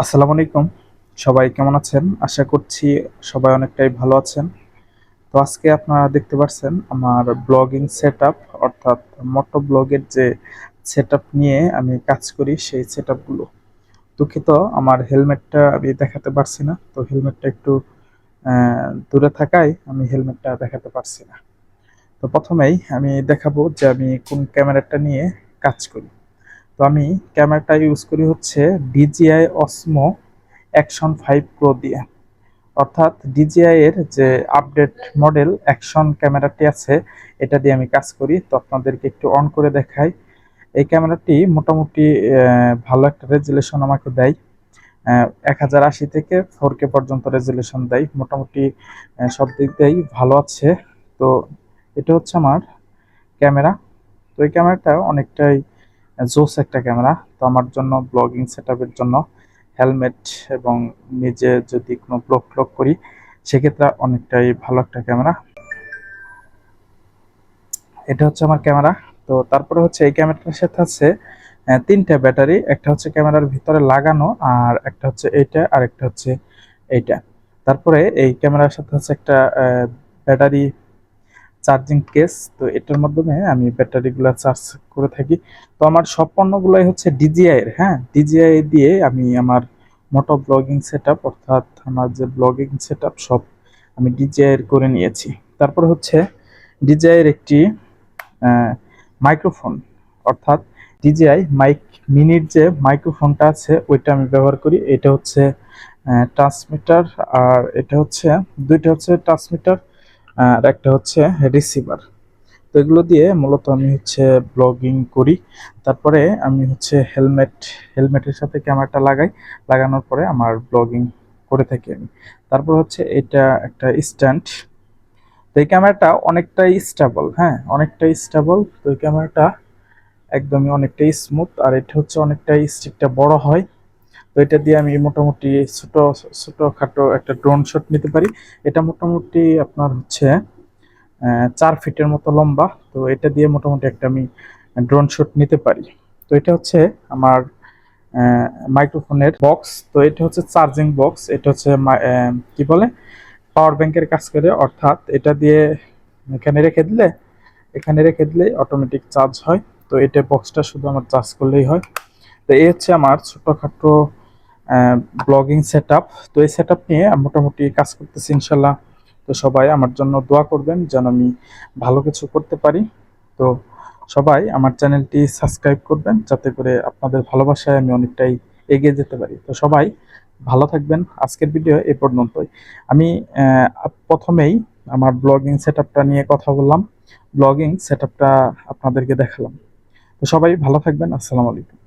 আসসালামু আলাইকুম। সবাই কেমন আছেন? আশা করছি সবাই অনেকটাই ভালো আছেন। তো আজকে আপনারা দেখতে পারছেন আমার ব্লগিং সেটআপ অর্থাৎ মোটো ব্লগের যে সেটআপ নিয়ে আমি কাজ করি সেই সেটআপ গুলো। দুঃখিত, আমার হেলমেটটা আমি দেখাতে পারছি না। তো হেলমেটটা একটু দূরে থাকায় আমি হেলমেটটা দেখাতে পারছি না। তো প্রথমেই আমি দেখাবো যে আমি কোন ক্যামেরাটা নিয়ে কাজ করি। তো আমি ক্যামেরাটা ইউজ করি হচ্ছে DJI Osmo অ্যাকশন 5 প্রো দিয়ে, অর্থাৎ ডিজিআই এর যে আপডেট মডেল অ্যাকশন ক্যামেরাটি আছে এটা দিয়ে আমি কাজ করি। তো আপনাদেরকে একটু অন করে দেখাই। এই ক্যামেরাটি মোটামুটি ভালো একটা রেজুলেশন আমাকে দেয়। 1080 থেকে 4K পর্যন্ত রেজুলেশন দেয়, মোটামুটি সব দিক দিয়েই ভালো আছে। তো এটা হচ্ছে আমার ক্যামেরা। তো এই ক্যামেরাটা অনেকটাই জোস একটা ক্যামেরা। তো আমার জন্য ব্লগিং সেটআপের জন্য হেলমেট এবং নিজে যদি কোনো ব্লগ ট্লগ করি সেক্ষেত্রে অনেকটাই ভালো একটা ক্যামেরা। এটা হচ্ছে আমার ক্যামেরা। তো তারপরে হচ্ছে এই ক্যামেরাটার সাথে আছে তিনটা ব্যাটারি। একটা হচ্ছে ক্যামেরার ভিতরে লাগানো, আর একটা হচ্ছে এইটা, আর একটা হচ্ছে এইটা। তারপরে এই ক্যামেরার সাথে হচ্ছে একটা ব্যাটারি চার্জিং কেস। তো এটার মাধ্যমে আমি ব্যাটারিগুলো চার্জ করে থাকি। তো আমার সব পণ্যগুলাই হচ্ছে ডিজিআই এর। হ্যাঁ, ডিজিআই দিয়ে আমি আমার মোটো ব্লগিং সেটআপ অর্থাৎ আমার যে ব্লগিং সেটআপ সব আমি ডিজিআই এর করে নিয়েছি। তারপর হচ্ছে ডিজিআই এর একটি মাইক্রোফোন, অর্থাৎ ডিজিআই মাইক মিনির যে মাইক্রোফোনটা আছে ওইটা আমি ব্যবহার করি। এটা হচ্ছে ট্রান্সমিটার, আর এটা হচ্ছে দুইটা হচ্ছে ট্রান্সমিটার আর একটা হচ্ছে রিসিভার। তো এগুলো দিয়ে মূলত আমি হচ্ছে ব্লগিং করি। তারপরে আমি হচ্ছে হেলমেটের সাথে ক্যামেরাটা লাগাই, লাগানোর পরে আমার ব্লগিং করে থাকি আমি। তারপর হচ্ছে এটা একটা স্ট্যান্ড। তো এই ক্যামেরাটা অনেকটাই স্টেবল, হ্যাঁ অনেকটাই স্টেবল। তো এই ক্যামেরাটা একদমই অনেকটাই স্মুথ, আর এটা হচ্ছে অনেকটাই স্টিকটা বড় হয়। তো এটা দিয়ে আমি মোটামুটি ছোট ছোটখাটো একটা ড্রোন শট নিতে পারি। এটা মোটামুটি আপনার হচ্ছে 4 ফিটের মতো লম্বা। তো এটা দিয়ে মোটামুটি একটা আমি ড্রোন শুট নিতে পারি। তো এটা হচ্ছে আমার মাইক্রোফোনের বক্স। তো এটা হচ্ছে চার্জিং বক্স। এটা হচ্ছে কি বলে পাওয়ার ব্যাংকের কাজ করে, অর্থাৎ এটা দিয়ে এখানে রেখে দিলে এখানে রেখে দিলে অটোমেটিক চার্জ হয়। তো এটা বক্সটা শুধু আমার চার্জ করলেই হয়। তো এই হচ্ছে আমার ছোটখাটো ব্লগিং সেটআপ। তো এই সেটআপ নিয়ে আমি মোটামুটি কাজ করতেছি ইনশাল্লাহ। তো সবাই আমার জন্য দোয়া করবেন যেন আমি ভালো কিছু করতে পারি। তো সবাই আমার চ্যানেলটি সাবস্ক্রাইব করবেন যাতে করে আপনাদের ভালোবাসায় আমি অনেকটাই এগিয়ে যেতে পারি। তো সবাই ভালো থাকবেন। আজকের ভিডিও এ পর্যন্তই। আমি প্রথমেই আমার ব্লগিং সেটআপটা নিয়ে কথা বললাম, ব্লগিং সেটআপটা আপনাদেরকে দেখালাম। তো সবাই ভালো থাকবেন। আসসালামু আলাইকুম।